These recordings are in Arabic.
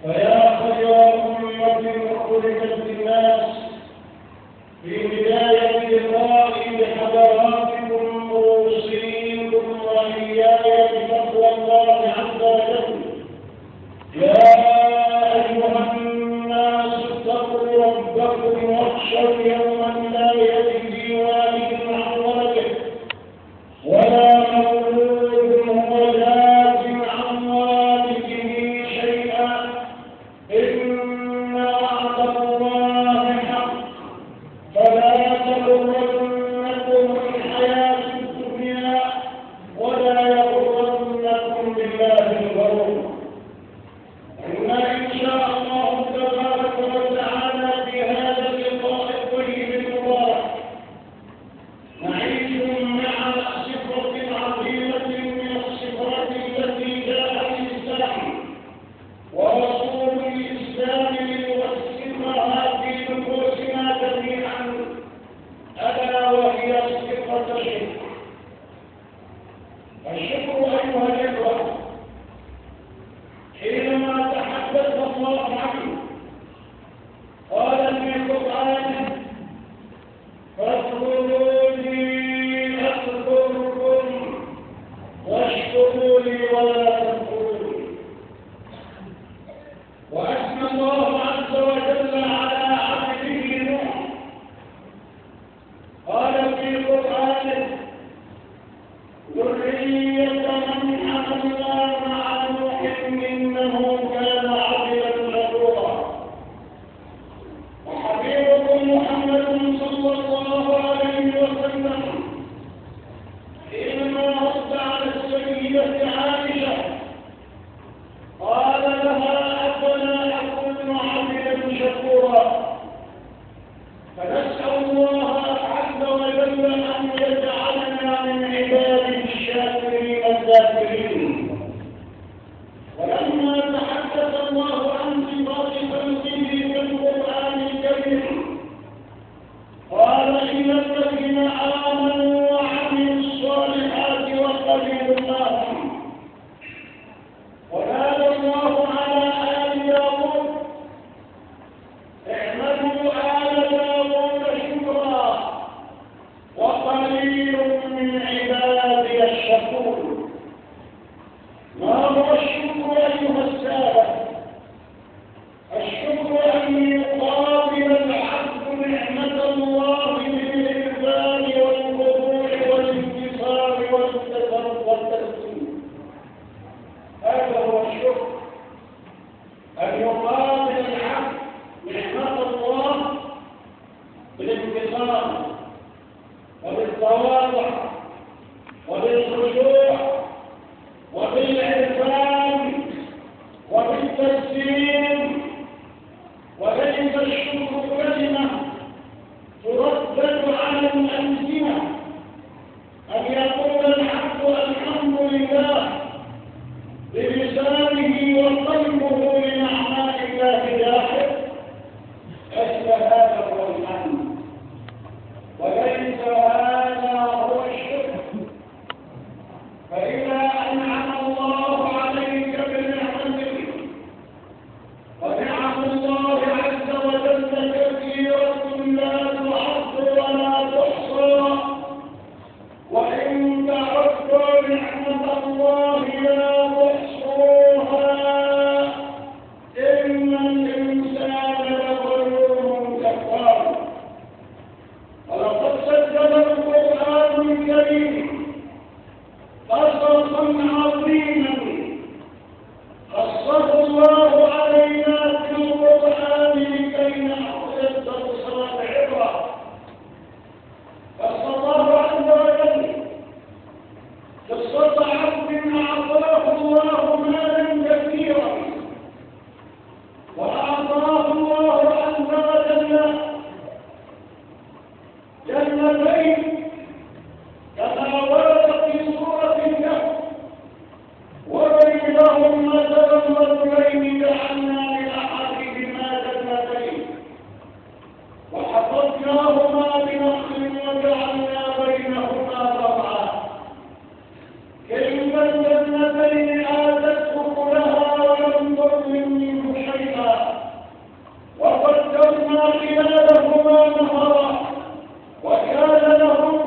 فيا خير أمة أخرجت للناس فلا تغرنكم الحياة الدنيا ولا يغرنكم بالله الغرور. إن شاء الله تبارك وتعالى في هذا اللقاء الطيب المبارك نعيش مع صفة عظيمة من الصفات التي جاء الإسلام ورسول الإسلام ليوثقها في نفوسنا جميعا، ألا وهي صفة الشكر. الشكر أيها الإخوة حينما تحدث الله عنه قال في القرآن: فاذكروني أذكركم واشكروا لي ولا تكفروني. وأثنى الله عز وجل على عبده نوح قال في القرآن: ذرية من حملنا مع نوح إنه كان عبدا شكورا. وحبيبكم محمد صلى الله عليه وسلم حينما رد على السيدة عائشة قال لها: أفلا أكون عبدا شكورا؟ فنسأل الله عز وجل أن يجعلنا من عباده الشاكرين الذاكرين. ولما تحدث الله عن صفات خلقه في القرآن الكريم قال: إن الذين آمنوا وعملوا الصالحات وقليل ما هم. وقال الله على آل داود: اعملوا آل داود شكرا وقليل من عبادي الشكور. ما هو الشكر أيها السادة؟ الشكر أن يقابل العبد نعمة الله بالإقبال والخضوع والانتصار والتسليم. هذا هو الشكر، أن يقابل العبد نعمة الله بالانتصار وبالتواضع وبالخشوع وبالعرفان وبالتسليم. وليس الشكر كلمة تردد على الألسنة، أن يقول العبد الحمد لله بلسانه وقلبه لنعماء الله داخل. ليس هذا هو الحمد، وليس هذا هو الشكر. فإذا أنعم الله عليك بنعمته، ونعم الله عز وجل كثيرة لا تعد ولا تحصى، وإن تعدوا نعمة الله لا تحصوها، إن الإنسان لظلوم كفار. ولقد سجل القرآن الكريم قصصا عظيما قصه الله علينا في القرآن لكي نأخذ الدرس والعبرة. قص الله عز وجل قصة عبد أعطاه الله مالا كثيرا، وأعطاه الله عز وجل جنتين كما ورد في سورة الكهف: وبينهم مثلا رجلين جعلنا لأحدهما جنتين وحفظناهما بنخل وجعلنا بينهما زرعا كلتا الجنتين آتت أكلها ولم تظلم منه شيئا وقدرنا خلالهما نهرا وكان له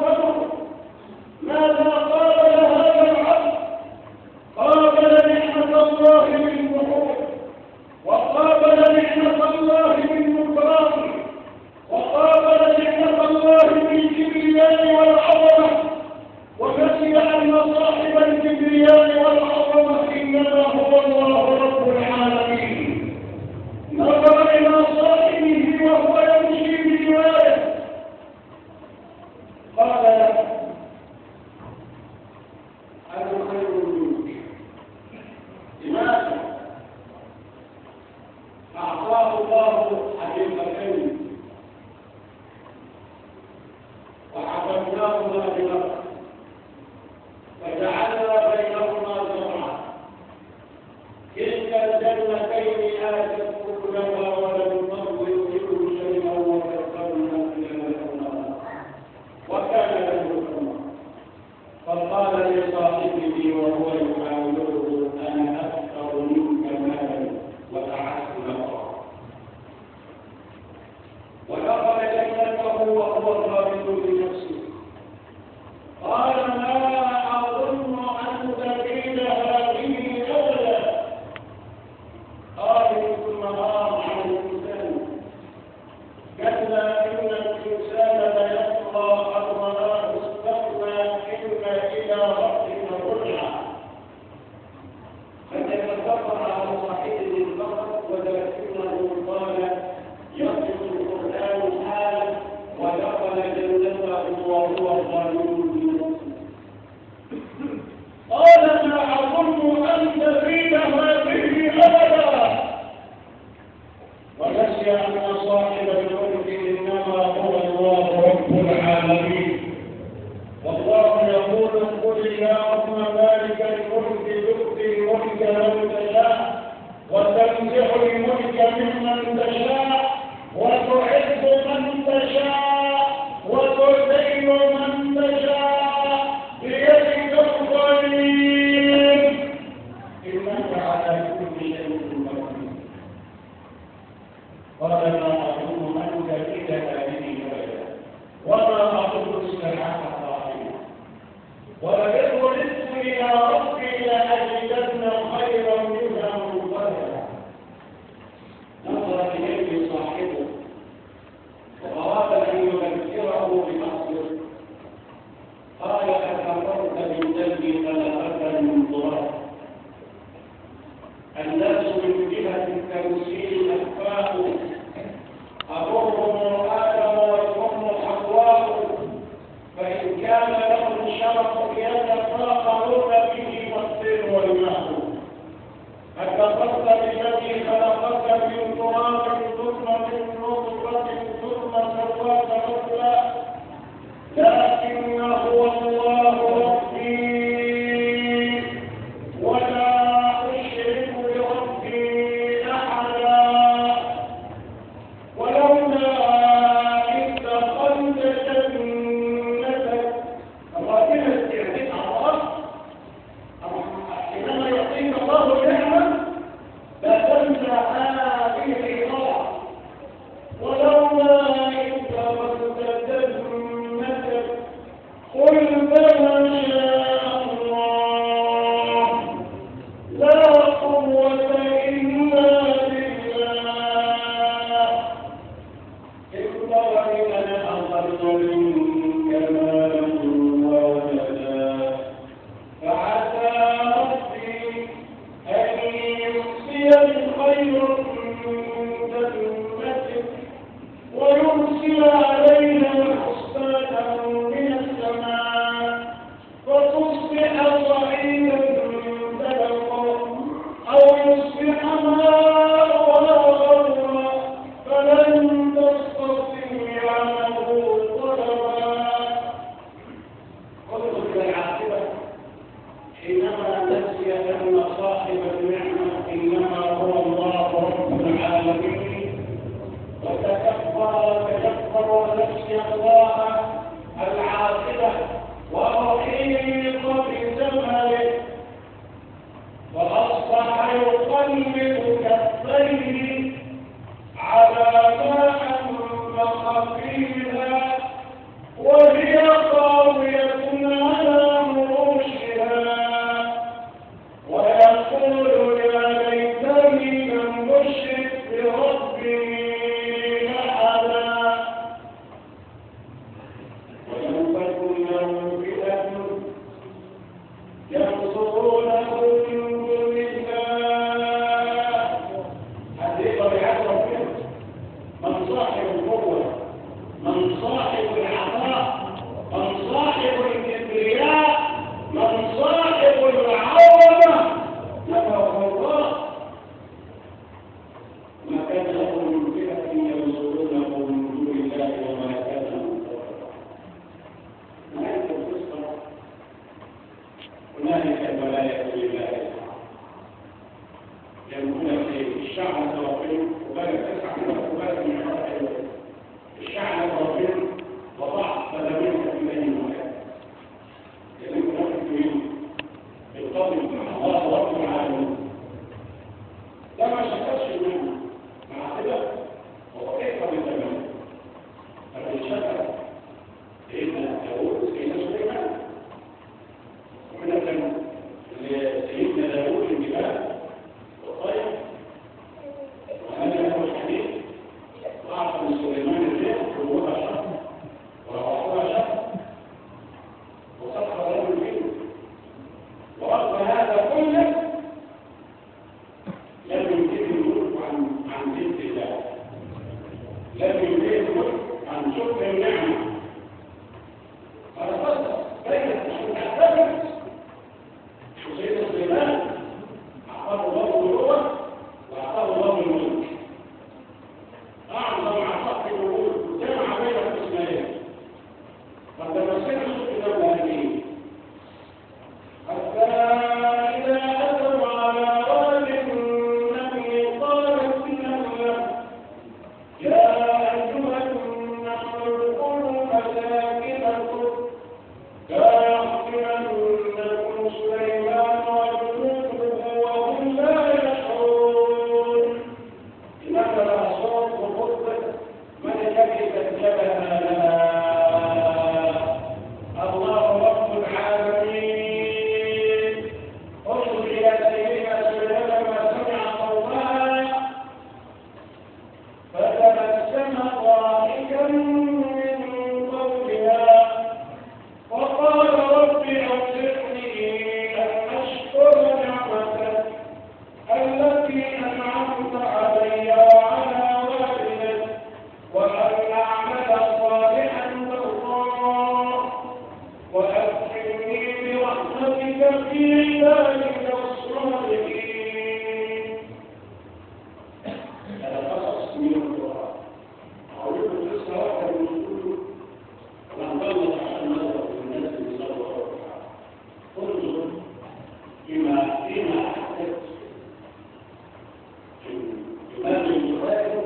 فأخرجناهما بنقر فجعلنا بينهما زرعا كلتا الجنتين آتت أكلها ولم نظلم منه شيئا وكفرنا بما وكان له ثمر فقال لصاحبه وهو يحاوره أنا أكثر منك مالا وأعز نفرا ودخل جنته وهو ظالم بنفسه قال ما أظن أن تزيد هذه أبدا قال ثم غار عن الإنسان كلا إن الإنسان ليطغى أن رآه استغنى إن إلى ربك رجعا فتكبر على صاحبه البقر ولكنه قال يصف القرآن حالا ودخل جنته وهو ظالم بنفسه قال ما أظن أن تزيد هذه أبدا ونسي أن صاحب الملك إنما هو الله رب العالمين والله يقول قل اللهم مالك الملك تؤتي الملك من تشاء وتنزع الملك ممن تشاء وتعز من تشاء وتذل من تشاء بيدك الخير إنك على كل شيء قدير قال ما أظن أن تزيد هذه أبدا وما أظن الساعة قائمة ولئن رددت إلى ربي لأجدن خيرا منها منقلبا نظر إليه صاحبه وأراد أن يذكره بمصدر قال أكفرت بالذنب خلقك من تراب الناس من جهة التمثيل أكفاء أبوهم آدم والأم حواء فإن كان لهم شرف يتفاخرون به والسر والماء أكفرت بالذي خلقك من تراب ثم من نطفة ثم سواك رجلا لكن هو الله ربي ولا أشرك بربي أحدا ولولا إذ دخلت جنتك الراجل استعداد الله حينما يعطيك الله نعمة لا تنسى هذه الإطاعة ولولا إذ دخلت جنتك قل ما شاء الله لا قوة إلا بالله إن أنا أخذت منك مالا وولدا فعسى ربي أن يؤتيني خيرا من جنتك ويرسل عليها حسبانا من السماء فتصبح صعيدا زلقا أو يصبح ماؤها غورا فلن تستطيع له طلبا انظر إلى العاقبة حينما نسي أن صاحب النعمة إنما هو الله رب العالمين وتكبر ونسي الله العاقبة وأحيط بزمنه وأصبح يقلب كفيه على ما أنفق فيها وهي خاوية على عروشها ويقول يا ليتني لم أشرك بربي أحدا ولم تكن له فئة ينصرونه من دون الله هذه طبيعة ربنا من صاحب القوة من صاحب العطاء في ذلك الصالحين. هذا قصص من القرآن. أعوذ بالله من من ضل عن النظر في الناس بصبر انظر فيما حدث الإمام البخاري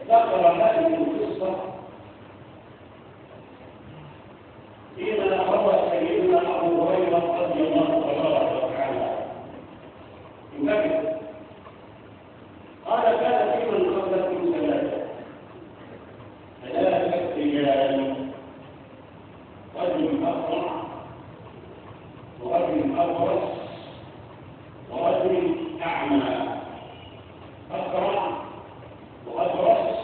ذكر هذه القصة فيما روى سيدنا أبو هريرة رضي الله تبارك وتعالى يذكر قال كان في من قبلكم ثلاثة رجال رجل أقرع ورجل أبرص ورجل أعمى. أقرع وأبرص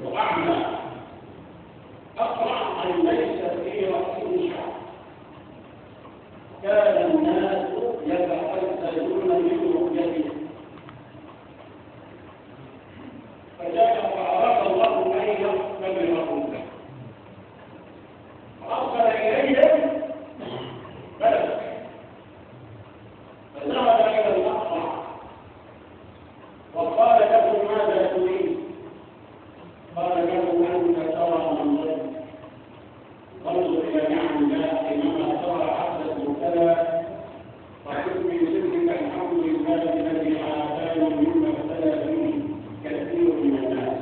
وأعمى. أقرع أن ليس في رأسه شعر. كان الناس يتحدثون من رؤيته فجاء فأراد الله أن يختبرهم فأرسل إليهم ملك فذهب إلى الأقرع وقال له ماذا تريد؟ قال له أنت ترى منظر وانظر إلى نعم الله إنما ترى عبدك مبتلى فقل من سرك الحمد لله الذي عافاني مما ابتلى به كثير من الناس.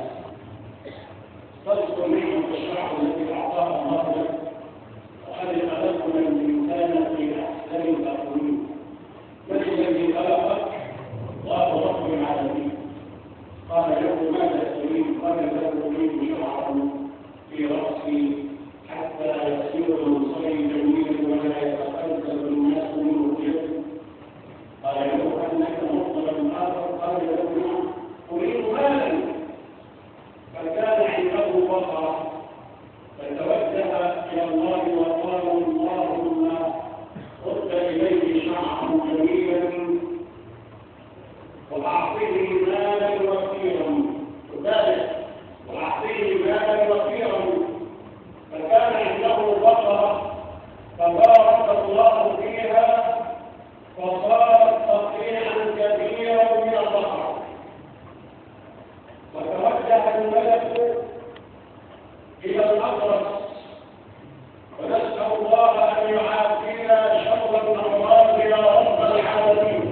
تذكر نعمة الشعب التي أعطاها الله لك وقد خلقنا الإنسان في أحسن تقويم. من الذي خلقك؟ الله رب العالمين. قال له ماذا تريد؟ قال له أريد شعرا في رأسي حتى يصير المصري جميلا ولا يتقلب الناس من رؤيته. قال له أنك مطلب آخر؟ قال له نعم أريد مالا. فكان عنده بصرة فتوجه إلى الله وقال اللهم رد إليه شعرا جميلا وأعطيه مالا وفيرا وذلك وأعطيه مالا وفيرا. فكان عنده بصرة فبارك الله فيها فصارت قطيعا كبيرا من البصر. وتوجه الملك إلى الأقرص ونسأل الله أن يعافينا شر الأمراض يا رب العالمين.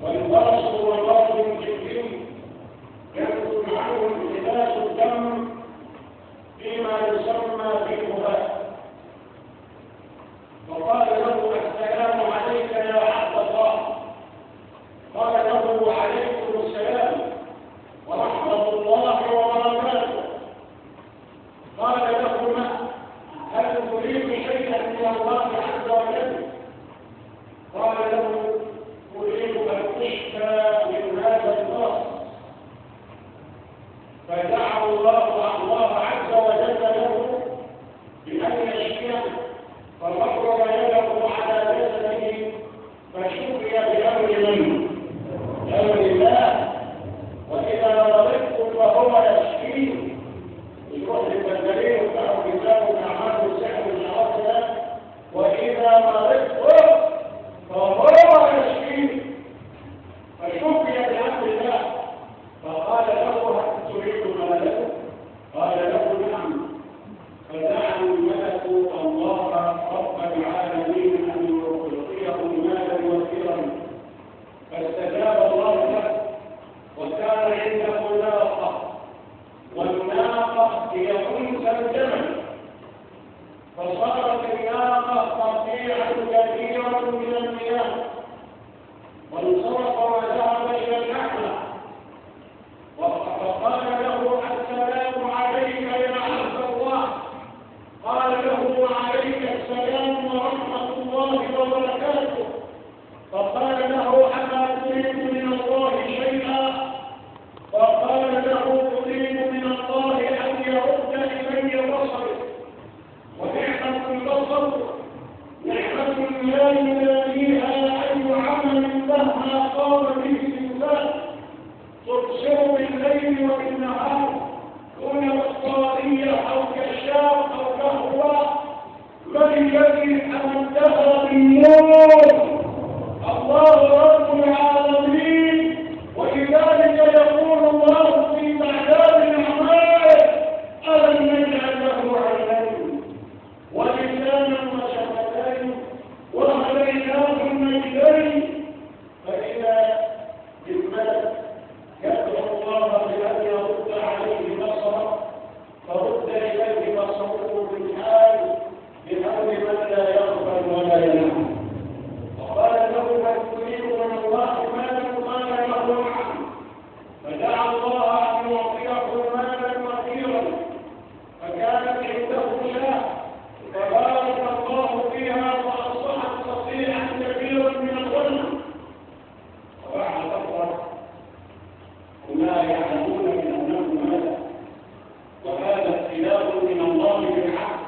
والبرص والمرض الجلدي ينزل عنه انحباس الدم فيما يسمى بالمبات. فقال له السلام عليك يا عبد الله. قال له وعليكم السلام ورحمة الله وبركاته. قال له هل تريد شيئا من الله عز وجل؟ قال له أريد أن أشفى من هذا البرص. فدعا الله عز وجل له بأن يشفيه فمرر يده على جسده فشفي بأمر من؟ بأمر الله. وإذا مرضت فهو يشفيه. يروح للبدرين وتعرف كتابه أعمال السحر والشرف. وإذا مرضت فهو يشفيه فشفي بأمر الله. فقال له هل تريد ماله؟ قال له نعم. فدعا الملك الله رب العالمين أن يعطيه مالا وفيرا فاستجاب الله له. وكان عنده ناقة والناقة هي أنثى الجمل. فصارت الناقة قطيعا كثيرا من المياه وانصرف وذهب إلى النحلة فقال له السلام عليك يا عبد الله. قال له وعليك السلام ورحمة الله وبركاته. فقال له أما تريد من الله شيئا؟ فقال له أريد من الله أن يرد إلي بصري. ونعمة البصر نعمة لا يناديها أي عمل مهما قام به الإنسان تبصر بالليل وبالنهار دون بطارية أو كشاف أو كهرباء. من الذي فرد إليه بصره بالحال بأمر من لا يغفل ولا ينام. وقال له من تريد من الله مالا قال له نعم، فدعا الله أن يعطيه مالا كثيرا، فكانت عنده شاة فبارك الله فيها فأصبحت صفيحا كبيرا من الغنم. وبعد فترة وما يعلمون من أنه ماذا، وهذا ابتلاء من الله بالعبد.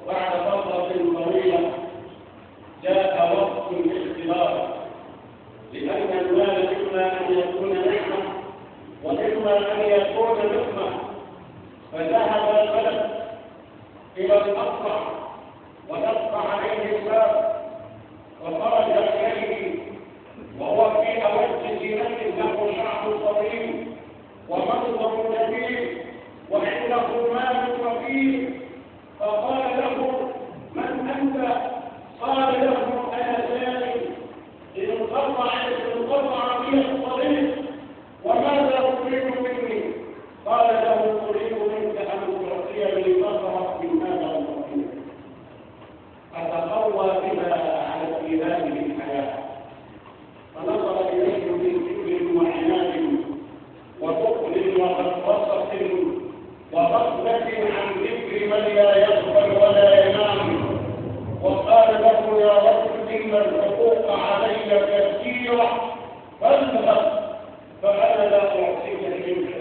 وبعد فترة طويلة جاء وقت الاختبار، لأن المال إما أن يكون نعمة وإما أن يكون نقمة. فذهب الولد إلى الأقطع ودق عليه الباب وخرج إليه وهو في أوج زينته، له شعر طويل ومنظر جميل وعنده مال كثير. فقال له من أنت؟ قال له أنا سائل انقطع بي الطريق وماذا تريد مني؟ قال له أريد منك أن تعطيني نظرة من هذا الطريق أتقوى بها على الإيمان بالحياة. فنظر إليه بذكر وعناد وبخل وغطرسة وغفلة عن ذكر من لا يغفل ولا ينام، وقال له يا رب إن الحقوق علي كثيرة فاذهب فأنا لا أعطيك منك.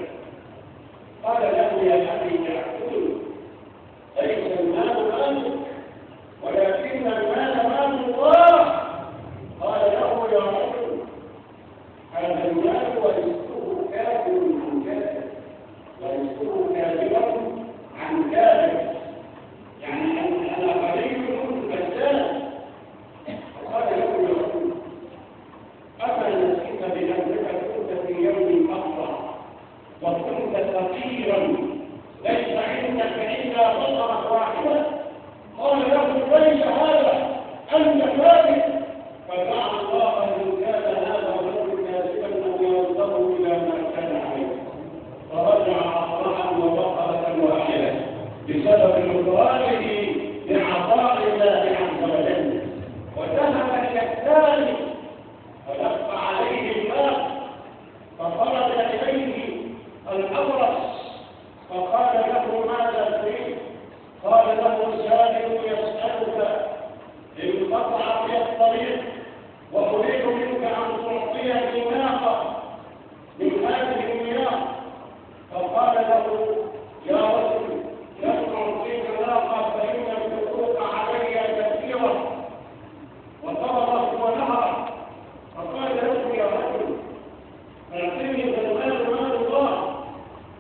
قال له يا أبي يعقوب ليس المال مالك ولكن المال مال الله. قال له يا رب هذا المال ورزقه كافر عن كافر، ورزقه كافر عن كافر، يعني أنا قليل كذاب. فقال له يا رب أما نسيت بأنك كنت في يوم أخطأ وكنت فقيرا ليس عندك إلا بصرة واحدة؟ قال له ليس هذا، أنت كاذب. فدعا الله إن كان هذا الرجل كاذبا أن يرده إلى ما كان عليه، فرجع أفرحا وبقرة واحدة بسبب إقراره بعطاء الله عز وجل. وذهب إلى الثاني فلف عليه الماء فخرج إليه الأبرص فقال له ماذا تريد؟ قال له سائل يسألك انقطع في الطريق وأريد منك أن تعطيني ناقة من هذه المياه. فقال له يا رجل لن أعطيك ناقة فإن الحقوق علي كثيرة وضربت ونهرت. فقال له يا رجل اعطني المال مال الله.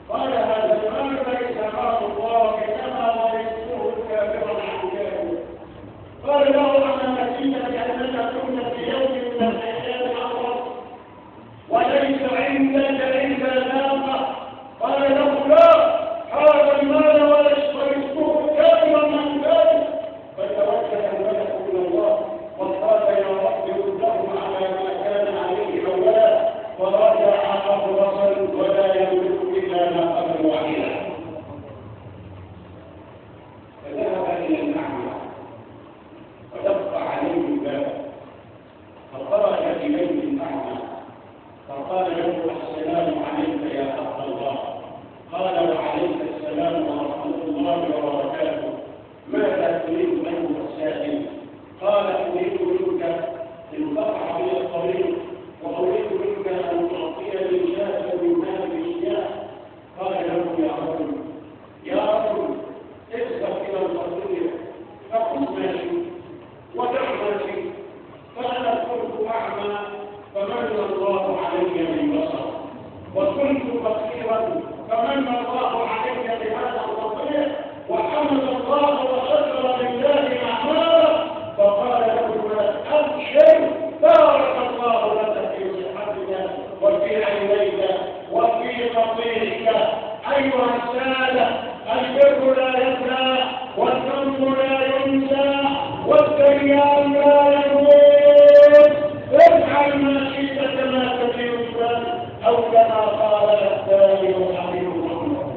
قال هذا المال ليس مال الله إنما ورثته كافرا عن كافر. قال له أنا نسيت بأنك كنت في يوم من الأيام أمرك وليس عندك إلا ناقة. قال له لا، هذا المال ورثته كافرا عن كافر. فتوجه الملك إلى الله وقال يا رب رده على ما كان عليه أولا، ورجع أبرصا ولا يملك إلا ناقة واحدة. فذهب إلى المعمل ودق عليه الباب فخرج إليه الأعمى فقال له السلام عليك يا عبد الله. قال وعليك السلام ورحمة الله وبركاته، ماذا تريد منه السائل؟ قال أريد منك انقطع بي الطريق وأريد منك أن تعطيني شاة من هذه الشياه. قال له يا رجل اذهب إلى القضية فخذ ما شئت ودع ما شئت، فأنا كنت أعمى فمن الله علي بالبصر، وكنت بصيرا فمن الله علي بهذا التطبيع، وحمد الله وشكر لله أعماله. فقال له أبشر بارك الله لك في صحتك وفي عينيك وفي قطيعك. أيها السادة، البر لا يبلى والذنب لا ينسى والديان لا يموت. افعل ما شئت كما تدين، 'أو كما قال الثاني حبيب محمد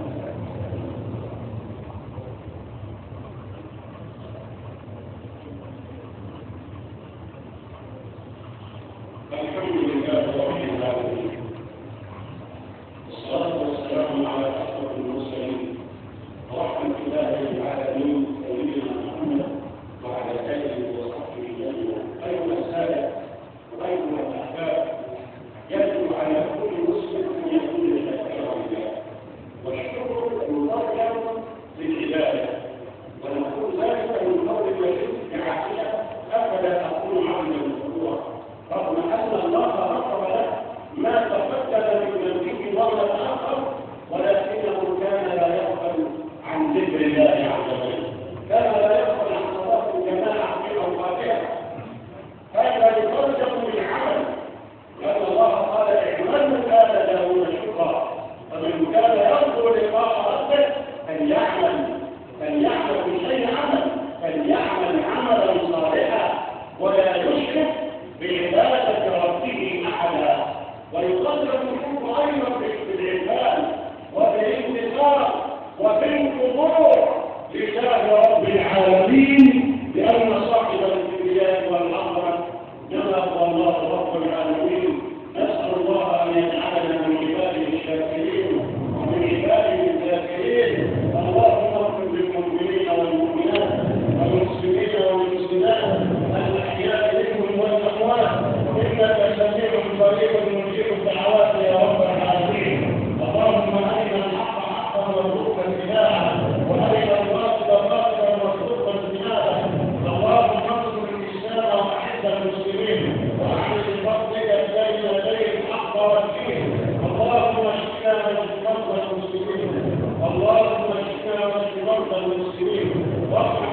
مرزوقا اتباعه وارنا الباطل باطلا مرزوقا اجتنابه. اللهم انصر الاسلام واعز المسلمين واعز بفضلك بين يدي الحق والدين. اللهم اشفنا واشف مرضى المسلمين. اللهم اشفنا واشف مرضى المسلمين.